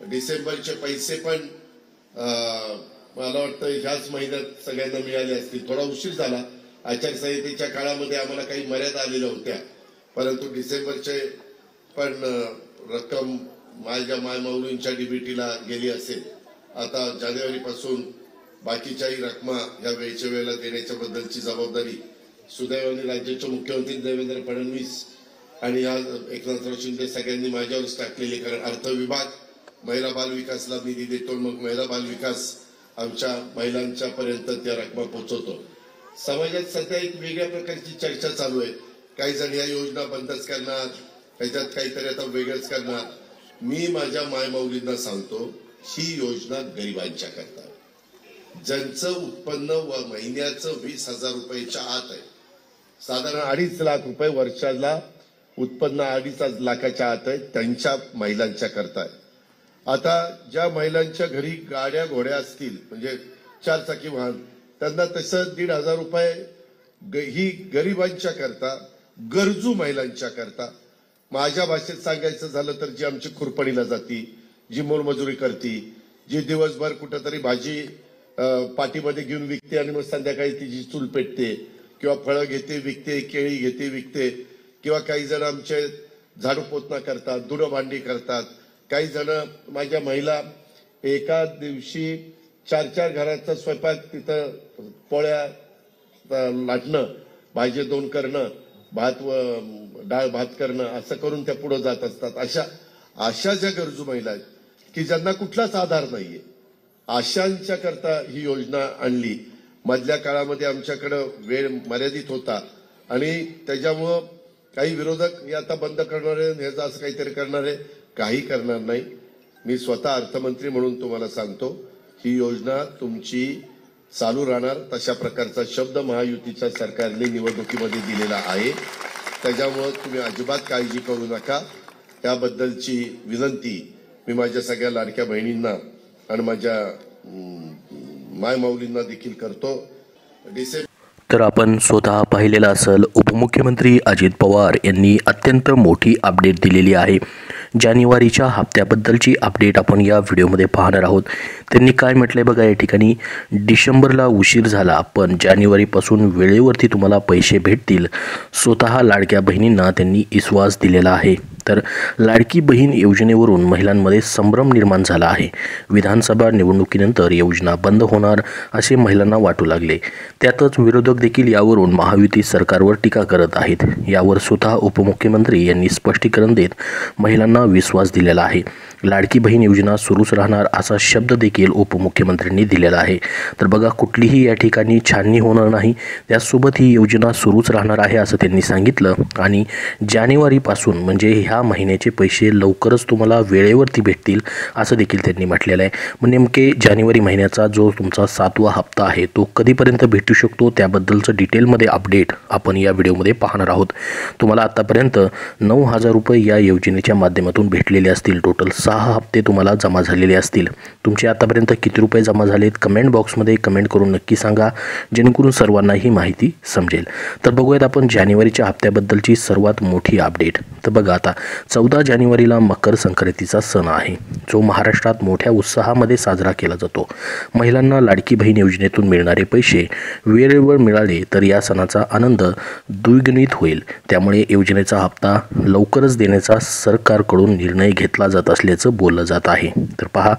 डिसेंबरचे पैसे पण मला वाटतं ह्याच महिन्यात सगळ्यांना मिळाले असतील. थोडा उशीर झाला, आचारसंहितेच्या काळामध्ये आम्हाला काही मर्यादा आलेल्या होत्या, परंतु डिसेंबरचे पण रक्कम माझ्या मायमाऊलींच्या डीबीटीला गेली असेल. आता जानेवारीपासून बाकीच्याही रकमा ह्या वेळच्या वेळेला देण्याच्या बद्दलची जबाबदारी सुदैवाने राज्याचे मुख्यमंत्री देवेंद्र फडणवीस आणि या एकनाथराव शिंदे सगळ्यांनी माझ्यावरच टाकलेली. कारण अर्थ विभाग महिला बाल विकासला निधी देतो, मग महिला बाल विकास आमच्या महिलांच्या पर्यंत त्या रकमा पोहोचवतो. समाजात सध्या एक वेगळ्या प्रकारची चर्चा चालू आहे. काही जण या योजना बंदच करणार, त्याच्यात काहीतरी आता वेगळंच करणार. मी माझ्या मायमाऊलींना सांगतो, ही योजना गरिबांच्या करता, ज्यांचं उत्पन्न महिन्याचं 20,000 रुपयाच्या आत आहे, साधारण 2.5 लाख रुपये वर्षाला उत्पन्न 2.5 लाखाच्या आत आहे, त्यांच्या महिलांच्या करता आहे. आता ज्या महिलांच्या घरी गाड्या घोड्या असतील, म्हणजे 4 चाकी वाहन, त्यांना तसं 1,500 रुपये ही गरिबांच्या करता, गरजू महिलांच्या करता. माझ्या भाषेत सांगायचं झालं तर जी आमची खुरपणीला जाती, जी मोलमजुरी करती, जी दिवसभर कुठंतरी भाजी पाठीमध्ये घेऊन विकते आणि मग संध्याकाळी तिची चूल पेटते, किंवा फळं घेते विकते, केळी घेते विकते, किंवा काही जण आमचे झाडू पोतना करतात, धुणं भांडी करतात. काही जण माझ्या महिला एका दिवशी 4-4 घराचा स्वयंपाक, तिथं पोळ्या लाटणं, भाजी 2 करणं, डाळ भात करणं, असं करून त्या पुढे जात असतात. अशा ज्या गरजू महिला आहेत की ज्यांना कुठलाच आधार नाहीये, अशांच्या करता ही योजना आणली. मधल्या काळामध्ये आमच्याकडे वेळ मर्यादित होता आणि त्याच्यामुळं काही विरोधक हे आता बंद करणार आहे, ह्याचं असं काहीतरी करणार आहे. काही करणार नाही. मी स्वतः अर्थमंत्री म्हणून तुम्हाला सांगतो, ही योजना तुमची चालू राहणार. तशा प्रकारचा शब्द महायुतीच्या सरकारने निवडणुकीमध्ये दिलेला आहे. त्याच्यामुळं तुम्ही अजिबात काळजी करू नका. त्याबद्दलची विनंती मी माझ्या सगळ्या लाडक्या बहिणींना आणि माझ्या मायमाऊलींना देखील करतो. तर आपण स्वतः पाहिलेलं असेल, उपमुख्यमंत्री अजित पवार यांनी अत्यंत मोठी अपडेट दिलेली आहे. जानेवारीच्या हप्त्याबद्दलची अपडेट आपण या व्हिडिओमध्ये पाहणार आहोत. त्यांनी काय म्हटलंय बघा या ठिकाणी, डिसेंबरला उशीर झाला पण जानेवारीपासून वेळेवरती तुम्हाला पैसे भेटतील. स्वतः लाडक्या बहिणींना त्यांनी विश्वास दिलेला आहे. तर लाडकी बहीण योजनेवरून महिलांमध्ये संभ्रम निर्माण झाला आहे. विधानसभा निवडणुकीनंतर योजना बंद होणार असे महिलांना वाटू लागले. त्यातच विरोधक देखील यावरून महायुती सरकारवर टीका करत आहेत. यावर स्वतः उपमुख्यमंत्री यांनी स्पष्टीकरण देत महिलांना विश्वास दिलेला आहे. लाडकी बहीण योजना सुरूच राहणार असा शब्द देखील उपमुख्यमंत्र्यांनी दिलेला आहे. तर बघा, कुठलीही या ठिकाणी छाननी होणार नाही, त्यासोबत ही योजना सुरूच राहणार आहे असं त्यांनी सांगितलं. आणि जानेवारीपासून म्हणजे ह्या महिन्याचे पैसे लवकरच तुम्हाला वेळेवरती भेटतील असं देखील त्यांनी म्हटलेलं आहे. मग नेमके जानेवारी महिन्याचा जो तुमचा 7वा हप्ता आहे तो कधीपर्यंत भेटू शकतो त्याबद्दलचं डिटेलमध्ये अपडेट आपण या व्हिडिओमध्ये पाहणार आहोत. तुम्हाला आतापर्यंत 9,000 रुपये या योजनेच्या माध्यमातून भेटलेले असतील. टोटल 6 हप्ते तुम्हाला जमा झालेले असतील. तुमचे आतापर्यंत किती रुपये जमा झालेत कमेंट बॉक्समध्ये कमेंट करून नक्की सांगा, जेणेकरून सर्वांना ही माहिती समजेल. तर बघूयात आपण जानेवारीच्या हप्त्याबद्दलची सर्वात मोठी अपडेट. तर बघा, आता 14 जानेवारीला मकर संक्रांतीचा सण आहे, जो महाराष्ट्रात मोठ्या उत्साहामध्ये साजरा केला जातो. महिलांना लाडकी बहीण योजनेतून मिळणारे पैसे वेळेवर मिळाले तर या सणाचा आनंद द्विगुणित होईल. त्यामुळे योजनेचा हप्ता लवकरच देण्याचा सरकारकडून निर्णय घेतला जात असल्याचं बोललं जात आहे. तर पहा,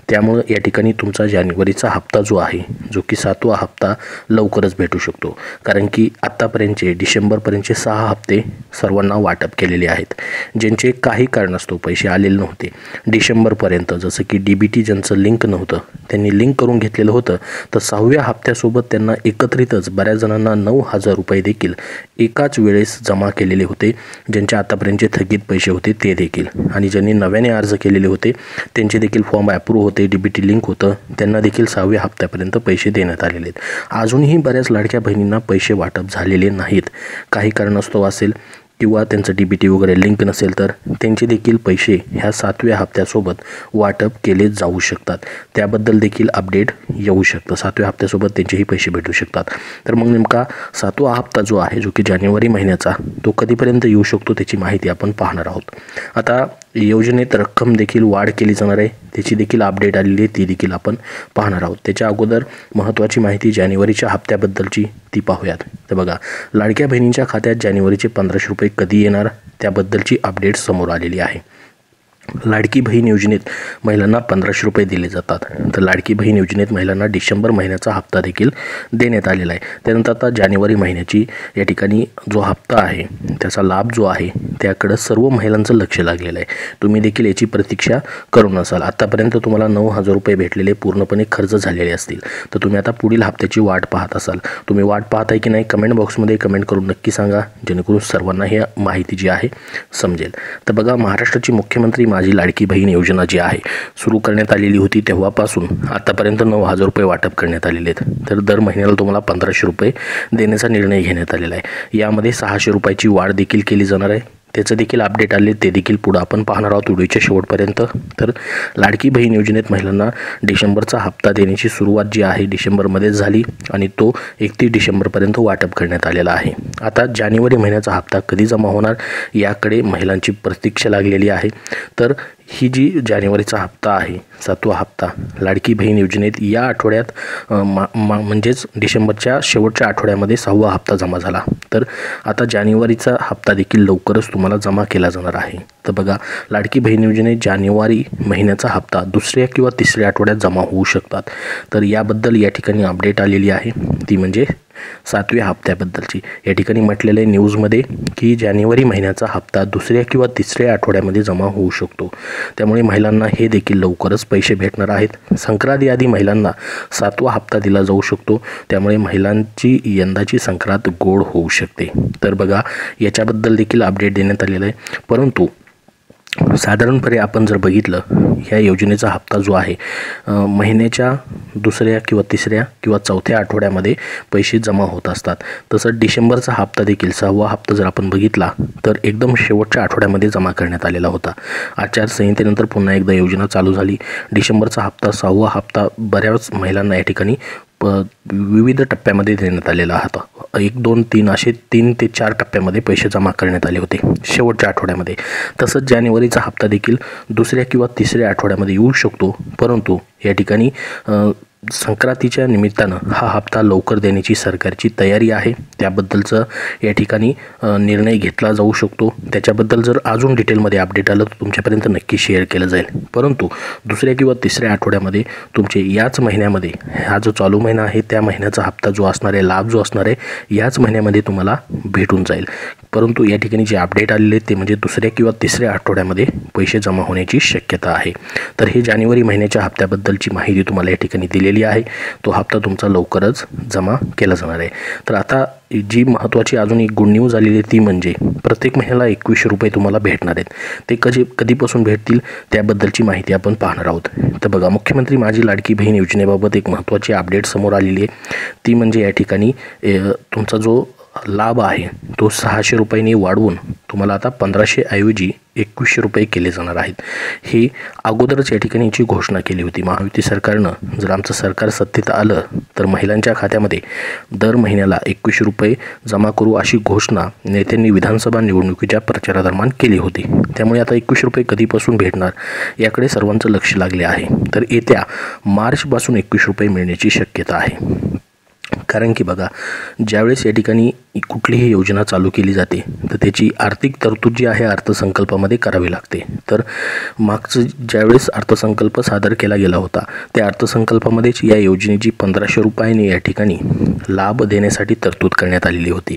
त्यामुळे या ठिकाणी तुमचा जानेवारीचा हप्ता जो आहे, जो की 7वा हप्ता लवकरच भेटू शकतो. कारण की आत्तापर्यंतचे डिसेंबरपर्यंतचे 6 हप्ते सर्वांना वाटप केलेले आहेत. ज्यांचे काही कारणास्तव पैसे आलेले नव्हते डिसेंबरपर्यंत, जसं की डीबीटी ज्यांचं लिंक नव्हतं त्यांनी लिंक करून घेतलेलं होतं, तर 6व्या हप्त्यासोबत त्यांना एकत्रितच बऱ्याच जणांना 9,000 रुपये देखील एकाच वेळेस जमा केलेले होते. ज्यांचे आतापर्यंतचे थकीत पैसे होते ते देखील, आणि ज्यांनी नव्याने अर्ज केलेले होते त्यांचे देखील फॉर्म अप्रूव्ह होते, डीबीटी लिंक होतं, त्यांना देखील 6व्या हप्त्यापर्यंत पैसे देण्यात आलेले आहेत. अजूनही बऱ्याच लाडक्या बहिणींना पैसे वाटप झालेले नाहीत. काही कारणास्तव असेल किंवा त्यांचं डीबीटी वगैरे लिंक नसेल तर त्यांचे देखील पैसे ह्या 7व्या हप्त्यासोबत वाटप केले जाऊ शकतात. त्याबद्दल देखील अपडेट येऊ शकतं. 7व्या हप्त्यासोबत त्यांचेही पैसे भेटू शकतात. तर मग नेमका 7वा हप्ता जो आहे, जो की जानेवारी महिन्याचा, तो कधीपर्यंत येऊ शकतो त्याची माहिती आपण पाहणार आहोत. आता योजनेत रक्कम देखील वाढ केली जाणार आहे, त्याची देखील अपडेट आलेली आहे, ती देखील आपण पाहणार आहोत. त्याच्या अगोदर महत्त्वाची माहिती जानेवारीच्या हप्त्याबद्दलची ती पाहूयात. तर बघा, लाडक्या बहिणींच्या खात्यात जानेवारीचे 1500 रुपये कधी येणार त्याबद्दलची अपडेट समोर आलेली आहे. लाडकी बहीण योजनेत महिलांना 1500 रुपये दिले जातात. तर लाडकी बहीण योजनेत महिलांना डिसेंबर महिन्याचा हप्ता देखील देण्यात आलेला आहे. त्यानंतर आता जानेवारी महिन्याची या ठिकाणी जो हप्ता आहे त्याचा लाभ जो आहे त्याकडं सर्व महिलांचं लक्ष लागलेलं आहे. तुम्ही देखील याची प्रतीक्षा करू नसाल. आतापर्यंत तुम्हाला 9000 रुपये भेटलेले पूर्णपणे खर्च झालेले असतील. तर तुम्ही आता पुढील हप्त्याची वाट पाहत असाल. तुम्ही वाट पाहताय की नाही कमेंट बॉक्समध्ये कमेंट करून नक्की सांगा, जेणेकरून सर्वांना ही माहिती जी आहे समजेल. तर बघा, महाराष्ट्राची मुख्यमंत्री माझी लाडकी बहीण योजना जी आहे सुरू करण्यात आलेली होती तेव्हापासून आतापर्यंत 9000 रुपये वाटप करण्यात आलेले आहेत. तर दर महिन्याला तुम्हाला 1500 रुपये देण्याचा निर्णय घेण्यात आलेला आहे. यामध्ये 600 रुपयाची वाढ देखील केली जाणार आहे. त्याचं देखील अपडेट आले, ते देखील पुढं आपण पाहणार आहोत व्हिडिओच्या शेवटपर्यंत. तर लाडकी बहीण योजनेत महिलांना डिसेंबरचा हप्ता देण्याची सुरुवात जी आहे डिसेंबरमध्ये झाली आणि तो 31 डिसेंबरपर्यंत वाटप करण्यात आलेला आहे. आता जानेवारी महिन्याचा हप्ता कधी जमा होणार याकडे महिलांची प्रतीक्षा लागलेली आहे. तर ही जी जानेवारीचा हप्ता आहे 7वा हप्ता लाडकी बहीण योजनेत या आठवड्यात म्हणजेच डिसेंबरच्या शेवटच्या आठवड्यामध्ये 6वा हप्ता जमा झाला. तर आता जानेवारीचा हप्ता देखील लवकरच तुम्हाला जमा केला जाणार आहे. तर बघा, लाडकी बहीण योजनेत जानेवारी महिन्याचा हप्ता 2ऱ्या किंवा 3ऱ्या आठवड्यात जमा होऊ शकतात. तर याबद्दल या ठिकाणी अपडेट आलेली आहे, ती म्हणजे 7व्या हप्त्याबद्दलची. या ठिकाणी म्हटलेलं आहे न्यूजमध्ये की जानेवारी महिन्याचा हप्ता 2ऱ्या किंवा 3ऱ्या आठवड्यामध्ये जमा होऊ शकतो. त्यामुळे महिलांना हे देखील लवकरच पैसे भेटणार आहेत. संक्रांती आधी महिलांना 7वा हप्ता दिला जाऊ शकतो. त्यामुळे महिलांची यंदाची संक्रांत गोड होऊ शकते. तर बघा, याच्याबद्दल देखील अपडेट देण्यात आलेलं आहे. परंतु साधारणपणे आपण जर बघितलं ह्या योजनेचा हप्ता जो आहे महिन्याच्या 2ऱ्या किंवा 3ऱ्या किंवा 4थ्या आठवड्यामध्ये पैसे जमा होत असतात. तसं डिसेंबरचा हप्ता देखील 6वा हप्ता जर आपण बघितला तर एकदम शेवटच्या आठवड्यामध्ये जमा करण्यात आलेला होता. आचारसंहितेनंतर पुन्हा एकदा योजना चालू झाली. डिसेंबरचा हप्ता 6वा हप्ता बऱ्याच महिलांना या ठिकाणी विविध टप्प्यामध्ये देण्यात आलेला होता. 1, 2, 3 असे 3 ते 4 टप्प्यामध्ये पैसे जमा करण्यात आले होते शेवटच्या आठवड्यामध्ये. तसंच जानेवारीचा हप्ता देखील 2ऱ्या किंवा 3ऱ्या आठवड्यामध्ये येऊ शकतो. परंतु या ठिकाणी संक्रांतीच्या निमित्तानं हा हप्ता लवकर देण्याची सरकारची तयारी आहे. त्याबद्दलचं या ठिकाणी निर्णय घेतला जाऊ शकतो. त्याच्याबद्दल जर अजून डिटेलमध्ये अपडेट आलं तर तुमच्यापर्यंत नक्की शेअर केलं जाईल. परंतु 2ऱ्या किंवा 3ऱ्या आठवड्यामध्ये तुमचे याच महिन्यामध्ये हा जो चालू महिना आहे त्या महिन्याचा हप्ता जो असणार आहे, लाभ जो असणार आहे याच महिन्यामध्ये तुम्हाला भेटून जाईल. परंतु या ठिकाणी जे अपडेट आलेले ते म्हणजे 2ऱ्या किंवा 3ऱ्या आठवड्यामध्ये पैसे जमा होण्याची शक्यता आहे. तर हे जानेवारी महिन्याच्या हप्त्याबद्दलची माहिती तुम्हाला या ठिकाणी दिलेली आहे. तो हप्ता तुमचा लवकरच जमा केला जाणार आहे. तर आता जी महत्त्वाची अजून एक गुड न्यूज आलेली आहे ती म्हणजे प्रत्येक महिन्याला 2100 रुपये तुम्हाला भेटणार आहेत. ते कधीपासून भेटतील त्याबद्दलची माहिती आपण पाहणार आहोत. तर बघा, मुख्यमंत्री माझी लाडकी बहीण योजनेबाबत एक महत्त्वाची अपडेट समोर आलेली आहे. ती म्हणजे या ठिकाणी तुमचा जो लाभ आहे तो 600 रुपयांनी वाढवून तुम्हाला आता 1500 ऐवजी 2100 रुपये केले जाणार आहेत. ही अगोदरच या ठिकाणी याची घोषणा केली होती महायुती सरकारनं. जर आमचं सरकार सत्तेत आलं तर महिलांच्या खात्यामध्ये दर महिन्याला 2100 रुपये जमा करू अशी घोषणा नेत्यांनी विधानसभा निवडणुकीच्या प्रचारादरम्यान केली होती. त्यामुळे आता 2100 रुपये कधीपासून भेटणार याकडे सर्वांचं लक्ष लागले आहे. तर येत्या मार्चपासून 2100 रुपये मिळण्याची शक्यता आहे. कारण की बघा, ज्यावेळेस या ठिकाणी कुठलीही योजना चालू केली जाते तर त्याची आर्थिक तरतूद जी आहे अर्थसंकल्पामध्ये करावी लागते. तर मागचं ज्यावेळेस अर्थसंकल्प सादर केला गेला होता त्या अर्थसंकल्पामध्येच या योजनेची 1500 रुपयांनी या ठिकाणी लाभ देण्यासाठी तरतूद करण्यात आलेली होती.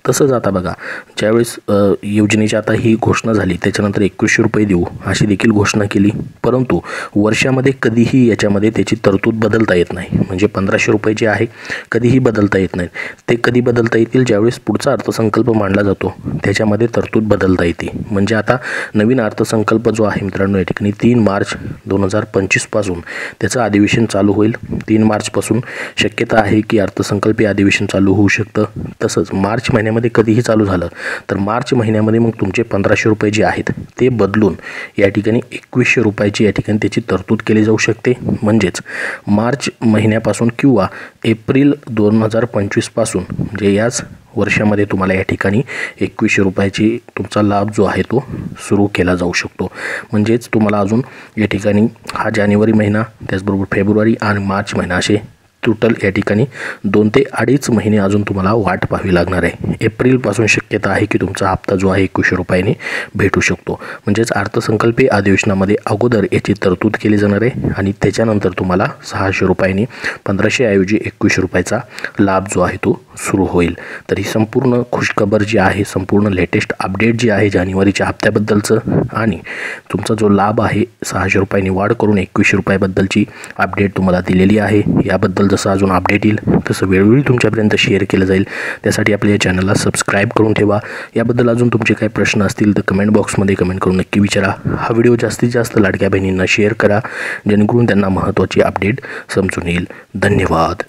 तसंच आता बघा, ज्यावेळेस योजनेची आता ही घोषणा झाली त्याच्यानंतर 2100 रुपये देऊ अशी देखील घोषणा केली. परंतु वर्षामध्ये कधीही याच्यामध्ये त्याची तरतूद बदलता येत नाही. म्हणजे 1500 रुपये जे आहे कधीही बदलता येत नाहीत. ते कधी बदलता येतील ज्यावेळेस पुढचा अर्थसंकल्प मांडला जातो त्याच्यामध्ये तरतूद बदलता येते. म्हणजे आता नवीन अर्थसंकल्प जो आहे मित्रांनो या ठिकाणी 3 मार्च 2025 पासून त्याचं अधिवेशन चालू होईल. 3 मार्चपासून शक्यता आहे की अर्थसंकल्पीय अधिवेशन चालू होऊ शकतं. तसंच मार्च महिन्यामध्ये कधीही चालू झालं तर मार्च महिन्यामध्ये मग तुमचे 1500 रुपये जे आहेत ते बदलून या ठिकाणी 2100 रुपयाची या ठिकाणी त्याची तरतूद केली जाऊ शकते. म्हणजेच मार्च महिन्यापासून किंवा एप्रिल 2025 पासून म्हणजे याच वर्षामध्ये तुम्हाला या ठिकाणी 2100 रुपयाची तुमचा लाभ जो आहे तो सुरू केला जाऊ शकतो. म्हणजेच तुम्हाला अजून या ठिकाणी हा जानेवारी महिना, त्याचबरोबर फेब्रुवारी आणि मार्च महिना असे टोटल या ठिकाणी 2 ते 2.5 महिने अजून तुम्हाला वाट पाहावी लागणार आहे. एप्रिलपासून शक्यता आहे की तुमचा हप्ता जो आहे 2100 रुपयाने भेटू शकतो. म्हणजेच अर्थसंकल्पीय अधिवेशनामध्ये अगोदर याची तरतूद केली जाणार आहे आणि त्याच्यानंतर तुम्हाला 600 रुपयांनी 1500 ऐवजी 2100 रुपयाचा लाभ जो आहे तो सुरू होईल. तर ही संपूर्ण खुशखबर जी आहे, संपूर्ण लेटेस्ट अपडेट जी आहे जानेवारीच्या हप्त्याबद्दलचं आणि तुमचा जो लाभ आहे 600 रुपयांनी वाढ करून 2100 रुपयाबद्दलची अपडेट तुम्हाला दिलेली आहे. याबद्दल जसं अजून अपडेट येईल तसं वेळोवेळी तुमच्यापर्यंत शेअर केलं जाईल. त्यासाठी आपल्या या चॅनलला सबस्क्राईब करून ठेवा. याबद्दल अजून तुमचे काही प्रश्न असतील तर कमेंट बॉक्समध्ये कमेंट करून नक्की विचारा. हा व्हिडिओ जास्तीत जास्त लाडक्या बहिणींना शेअर करा जेणेकरून त्यांना महत्त्वाची अपडेट समजून येईल. धन्यवाद.